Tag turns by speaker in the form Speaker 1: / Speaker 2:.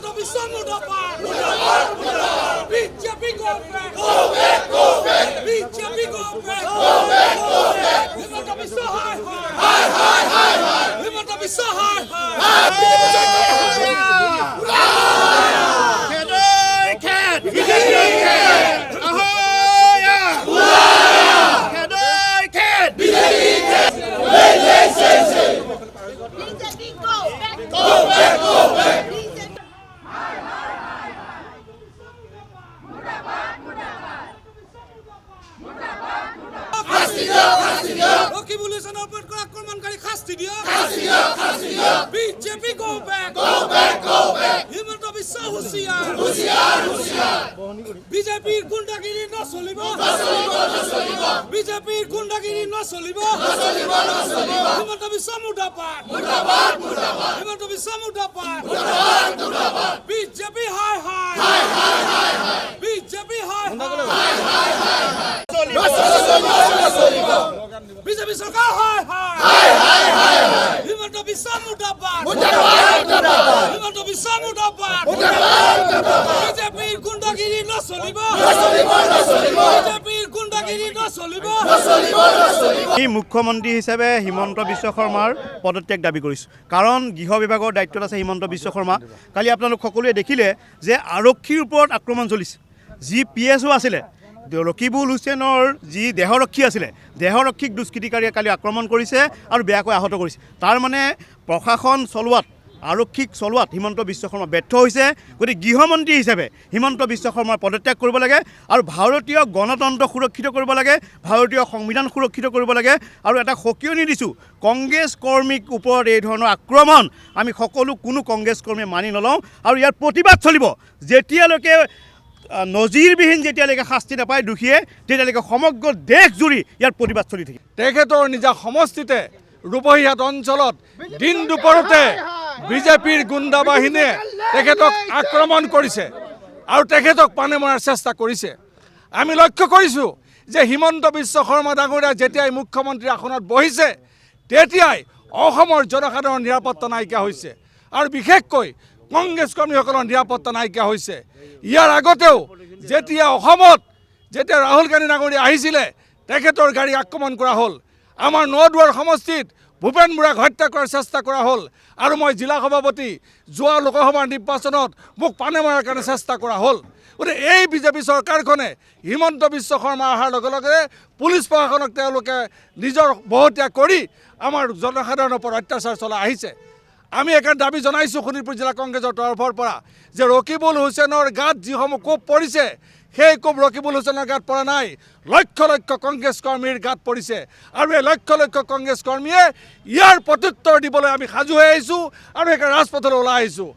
Speaker 1: Himanta Biswa Murdabad! BJP go back! BJP go back! Himanta Biswa high! Himanta Biswa high! BJP go back! Himanta Biswa Hushiyar! BJP গুন্ডাগিরি না চলিব BJP গুন্ডাগিরি না চলিব Himanta Biswa Murdabad! Himanta Biswa Murdabad! BJP high! BJP high! BJP सरकार high! Himanta Biswa Murdabad! Himanta Biswa Murdabad! BJP গুন্ডাগিরি না চলিব BJP গুন্ডাগিরি না চলিব
Speaker 2: এই মুখ্যমন্ত্ৰী হিচাপে হিমন্ত বিশ্ব শৰ্মাৰ পদত্যাগ দাবী কৰিছোঁ কাৰণ গৃহ বিভাগৰ দায়িত্বত আছে হিমন্ত বিশ্ব শৰ্মা কালি আপোনালোক সকলোৱে দেখিলে যে আৰক্ষীৰ ওপৰত আক্ৰমণ চলিছে যি PSO আছিলে ৰকিবুল হুছেইনৰ যি দেহৰক্ষী আছিলে দেহৰক্ষীক দুষ্কৃতিকাৰীয়ে কালি আক্ৰমণ কৰিছে আৰু বেয়াকৈ আহত কৰিছে তাৰ মানে প্ৰশাসন চলোৱাত আৰক্ষীক চলোৱাত হিমন্ত বিশ্ব শৰ্মা ব্যৰ্থ হৈছে গতিকে গৃহমন্ত্ৰী হিচাপে হিমন্ত বিশ্ব শৰ্মাৰ পদত্যাগ কৰিব লাগে আৰু ভাৰতীয় গণতন্ত্ৰ সুৰক্ষিত কৰিব লাগে ভাৰতীয় সংবিধান সুৰক্ষিত কৰিব লাগে আৰু এটা সকিয়নি দিছোঁ কংগ্ৰেছ কৰ্মীক ওপৰত এই ধৰণৰ আক্ৰমণ আমি সকলো কোনো কংগ্ৰেছ কৰ্মীয়ে মানি নলওঁ আৰু ইয়াৰ প্ৰতিবাদ চলিব যেতিয়ালৈকে নজিৰবিহীন যেতিয়ালৈকে শাস্তি নাপায় দোষীয়ে তেতিয়ালৈকে সমগ্ৰ দেশ জুৰি ইয়াৰ প্ৰতিবাদ চলি থাকে
Speaker 3: তেখেতৰ নিজা সমষ্টিতে ৰূপহীহাট অঞ্চলত দিন দুপৰতে বিজেপিৰ গুণ্ডা বাহিনীয়ে তেখেতক আক্ৰমণ কৰিছে আৰু তেখেতক পানে মৰাৰ চেষ্টা কৰিছে আমি লক্ষ্য কৰিছোঁ যে হিমন্ত বিশ্ব শৰ্মা ডাঙৰীয়া যেতিয়াই মুখ্যমন্ত্ৰী আসনত বহিছে তেতিয়াই অসমৰ জনসাধাৰণৰ নিৰাপত্তা নাইকিয়া হৈছে আৰু বিশেষকৈ কংগ্ৰেছ কৰ্মীসকলৰ নিৰাপত্তা নাইকিয়া হৈছে ইয়াৰ আগতেও যেতিয়া অসমত যেতিয়া ৰাহুল গান্ধী ডাঙৰীয়া আহিছিলে তেখেতৰ গাড়ী আক্ৰমণ কৰা হ'ল আমাৰ নদুৱাৰ সমষ্টিত ভূপেন বৰাক হত্যা কৰাৰ চেষ্টা কৰা হ'ল আৰু মই জিলা সভাপতি যোৱা লোকসভাৰ নিৰ্বাচনত মোক পানে মৰাৰ কাৰণে চেষ্টা কৰা হ'ল গতিকে এই বিজেপি চৰকাৰখনে হিমন্ত বিশ্ব শৰ্মা অহাৰ লগে লগে পুলিচ প্ৰশাসনক তেওঁলোকে নিজৰ বহতীয়া কৰি আমাৰ জনসাধাৰণৰ ওপৰত অত্যাচাৰ চলাই আহিছে আমি একান দাবী জনাইছোঁ শোণিতপুৰ জিলা কংগ্ৰেছৰ তৰফৰ পৰা যে ৰকিবুল হুছেইনৰ গাত যিসমূহ কোব পৰিছে সেই কোব ৰকিবুল হুছেইনৰ গাত পৰা নাই লক্ষ লক্ষ কংগ্ৰেছ কৰ্মীৰ গাত পৰিছে আৰু এই লক্ষ লক্ষ কংগ্ৰেছ কৰ্মীয়ে ইয়াৰ প্ৰত্যুত্তৰ দিবলৈ আমি সাজু হৈ আহিছোঁ আৰু সেইকাৰণে ৰাজপথলৈ ওলাই আহিছোঁ